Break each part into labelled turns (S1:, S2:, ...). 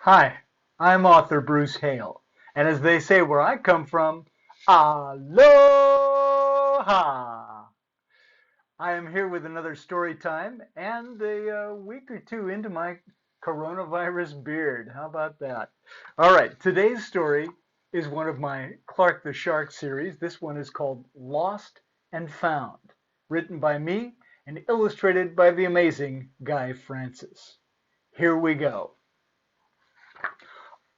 S1: Hi, I'm author Bruce Hale, and as they say where I come from, aloha! I am here with another story time and a week or two into my coronavirus beard. How about that? All right, today's story is one of my Clark the Shark series. This one is called Lost and Found, written by me and illustrated by the amazing Guy Francis. Here we go.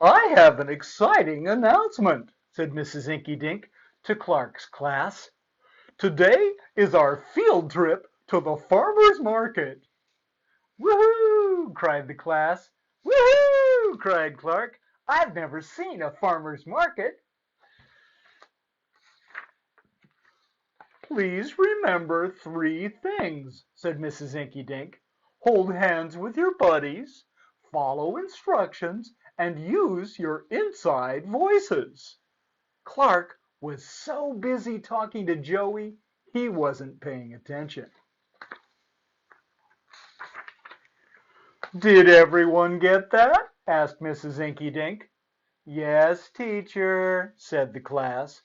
S1: "I have an exciting announcement," said Mrs. Inkydink to Clark's class. "Today is our field trip to the farmer's market." "Woohoo!" cried the class. "Woohoo!" cried Clark. "I've never seen a farmer's market." "Please remember three things," said Mrs. Inkydink. "Hold hands with your buddies, follow instructions, and use your inside voices." Clark was so busy talking to Joey, he wasn't paying attention. "Did everyone get that?" asked Mrs. Inkydink. "Yes, teacher," said the class.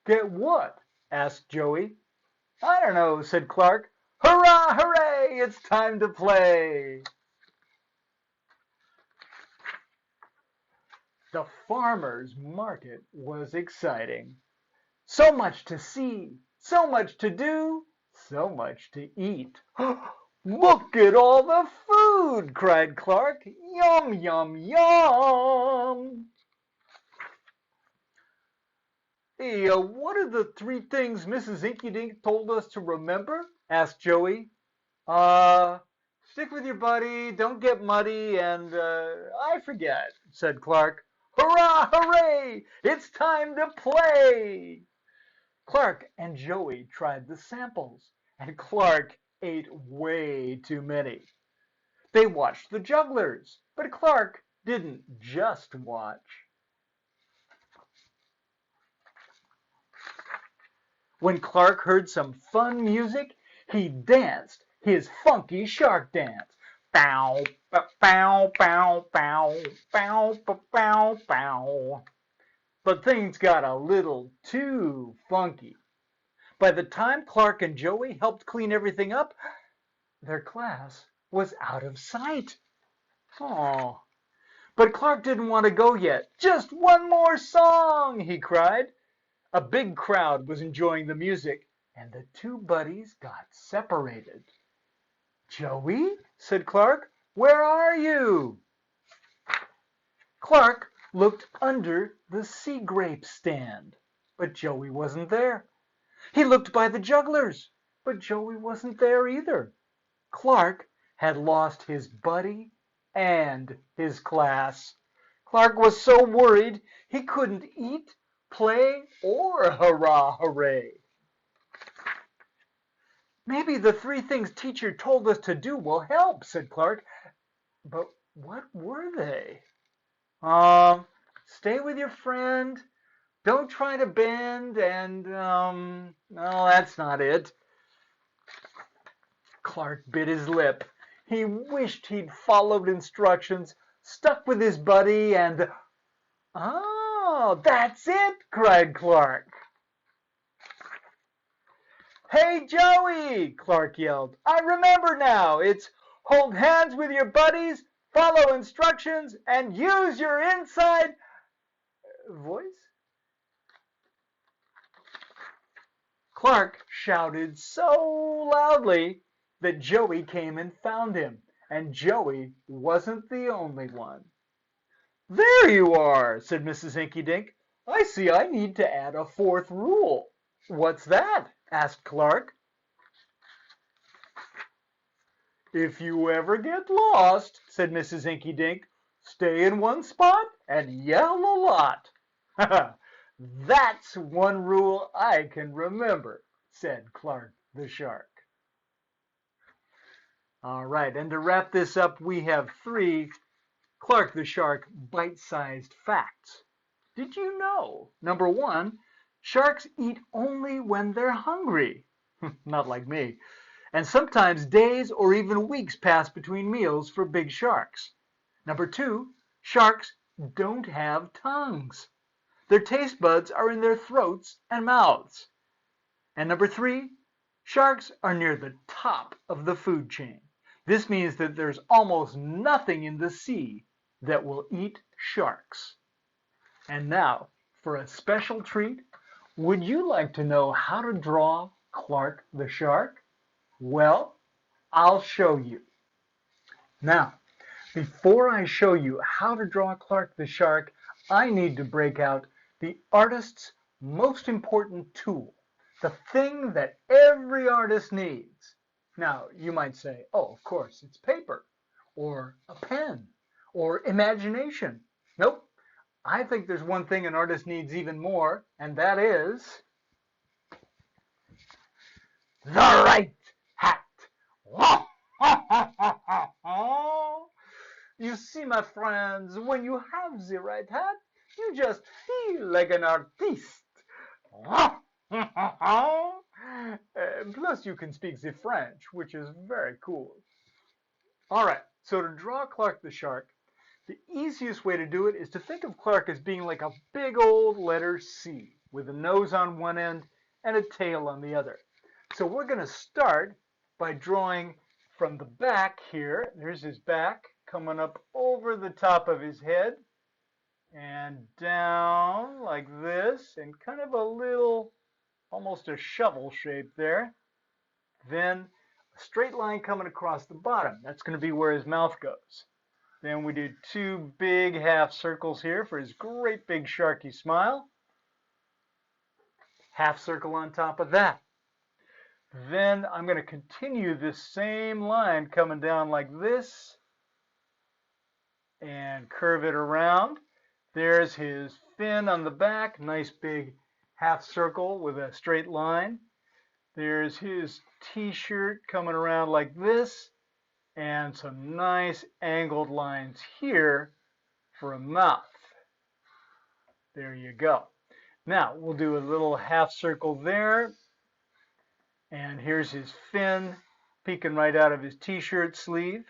S1: "Get what?" asked Joey. "I don't know," said Clark. "Hurrah, hooray, it's time to play." The farmer's market was exciting. So much to see, so much to do, so much to eat. "Look at all the food!" cried Clark. "Yum, yum, yum!" "Hey, what are the three things Mrs. Inkydink told us to remember?" asked Joey. Uh, Stick with your buddy, don't get muddy, and I forget," said Clark. "Hurrah, hooray! It's time to play!" Clark and Joey tried the samples, and Clark ate way too many. They watched the jugglers, but Clark didn't just watch. When Clark heard some fun music, he danced his funky shark dance. Bow, bow, bow, bow, bow, bow, bow, bow. But things got a little too funky. By the time Clark and Joey helped clean everything up, their class was out of sight. Oh, but Clark didn't want to go yet. "Just one more song!" he cried. A big crowd was enjoying the music, and the two buddies got separated. "Joey," said Clark, "where are you?" Clark looked under the sea grape stand, but Joey wasn't there. He looked by the jugglers, but Joey wasn't there either. Clark had lost his buddy and his class. Clark was so worried he couldn't eat, play, or hurrah, hooray. "Maybe the three things teacher told us to do will help," said Clark. But what were they? Stay with your friend, don't try to bend, and, no, that's not it. Clark bit his lip. He wished he'd followed instructions, stuck with his buddy, and, "Oh, that's it!" cried Clark. "Hey, Joey!" Clark yelled. "I remember now. It's hold hands with your buddies, follow instructions, and use your inside voice." Clark shouted so loudly that Joey came and found him, and Joey wasn't the only one. "There you are," said Mrs. Inkydink. "I see I need to add a fourth rule." "What's that?" asked Clark. "If you ever get lost," said Mrs. Inkydink, "stay in one spot and yell a lot." "That's one rule I can remember," said Clark the Shark. All right, and to wrap this up, we have three Clark the Shark bite-sized facts. Did you know? Number one, sharks eat only when they're hungry. Not like me. And sometimes days or even weeks pass between meals for big sharks. Number two, Sharks don't have tongues. Their taste buds are in their throats and mouths. And number 3, sharks are near the top of the food chain. This means that there's almost nothing in the sea that will eat sharks. And now, for a special treat, would you like to know how to draw Clark the shark? Well, I'll show you. Now, before I show you how to draw Clark the shark, I need to break out the artist's most important tool, the thing that every artist needs. Now, you might say, oh, of course, it's paper, or a pen, or imagination. Nope. I think there's one thing an artist needs even more, and that is the right hat. You see, my friends, when you have the right hat, you just feel like an artiste. Plus, you can speak the French, which is very cool. All right, so to draw Clark the shark, the easiest way to do it is to think of Clark as being like a big old letter C with a nose on one end and a tail on the other. So we're going to start by drawing from the back here. There's his back coming up over the top of his head and down like this, and kind of a little, almost a shovel shape there. Then a straight line coming across the bottom. That's going to be where his mouth goes. Then we do 2 big half circles here for his great big sharky smile. Half circle on top of that. Then I'm going to continue this same line coming down like this and curve it around. There's his fin on the back, nice big half circle with a straight line. There's his t-shirt coming around like this, and some nice angled lines here for a mouth. There you go. Now we'll do a little half circle there, and here's his fin peeking right out of his t-shirt sleeve.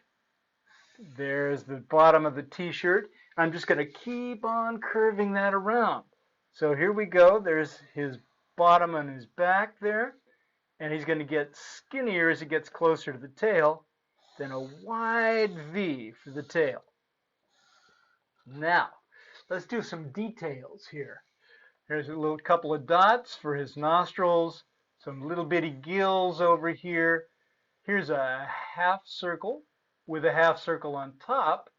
S1: There's the bottom of the t-shirt. I'm just going to keep on curving that around. So here we go. There's his bottom and his back there, and he's going to get skinnier as he gets closer to the tail. Then a wide V for the tail. Now, let's do some details here. There's a little couple of dots for his nostrils, some little bitty gills over here. Here's a half circle with a half circle on top,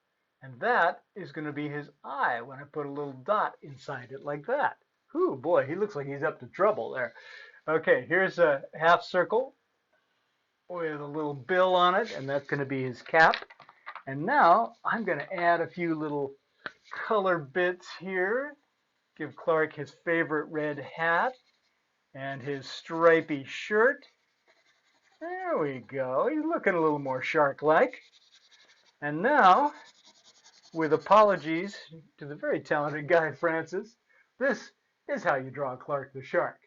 S1: and that is going to be his eye when I put a little dot inside it like that. Ooh, boy, he looks like he's up to trouble there. Okay, here's a half circle with a little bill on it, and that's going to be his cap. And now I'm going to add a few little color bits here. Give Clark his favorite red hat and his stripy shirt. There we go. He's looking a little more shark-like. And now, with apologies to the very talented Guy Francis, this is how you draw Clark the shark.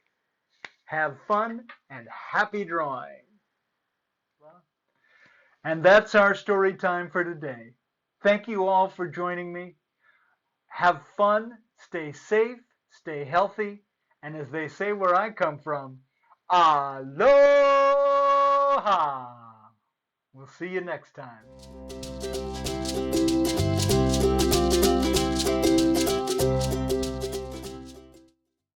S1: Have fun and happy drawing. And that's our story time for today. Thank you all for joining me. Have fun, stay safe, stay healthy, and as they say where I come from, aloha! We'll see you next time.